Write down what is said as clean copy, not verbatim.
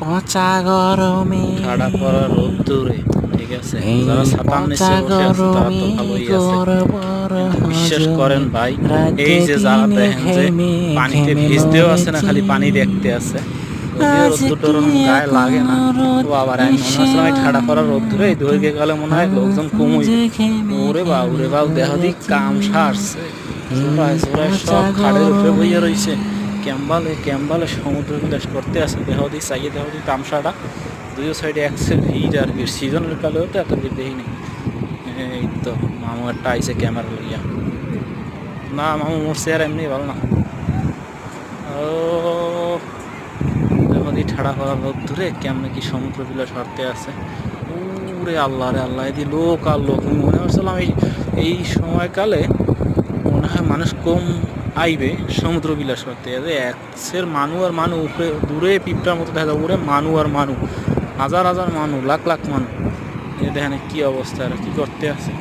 পচা গরমে ঠাড়া পড়া রোদ্দুরে, ঠিক আছে, এই যারা ছাতার নিচে পচা বসে আছে তারা তো গরমে ভালোই আছে, গড়বড় কিন্তু বিশ্বাস হজমে করেন ভাই, রাতে এই যে যারা দিনে দেখেন যে ঘেমে পানিতে ঘেমে ভিজতেও আছে না, মরেছি। খালি পানি দেখতে আছে, যদিও রোদ্দুরটা আজকে ওরকম গায়ে লাগে না। এখনো ও আবার আমি মনে এসে হচ্ছিলাম এই ঠাড়া পড়া রোদ্দুরে এই দৈর্ঘ্যে গেলে মনে হয় লোকজন কম হইবে। যে ঘেমে ওরে ঘেমে বাউ দেহ দিক মরেছি। কাম সারছে, এই চোরায় চোরায় পচা সব খাড়ের উপরে গরমে বইয়া রইছে। ক্যাম্বালে ক্যাম্বালে সমুদ্র বিলাস করতে আছে, দেহ দিক চাইয়ে দেহ দিক তামসাটা দুই সাইডে একসে ভিড় আর ভিড়। সিজনের কালেও তো এত ভিড় দেখি নেই। এই তো মামু একটা আইসে ক্যামেরা লইয়া। না মামু মরছে আর এমনি ভালো না। ও দেখি ঠাড়া করা লোক ধরে কেমনে কি সমুদ্র বিলাস হারতে আছে। ওরে আল্লাহ রে আল্লাহ, এদি লোক আর লোক। আমি মনে করছিলাম এই সময়কালে মনে হয় মানুষ কম আইবে সমুদ্র বিলাস করতে। একসের মানু আর মানু, উপরে দূরে পিঁপড়ার মতো দেখা যায়, উপরে মানু আর মানু, হাজার হাজার মানু, লাখ লাখ মানু। দেখেন কি অবস্থা, আর কি করতে আছে।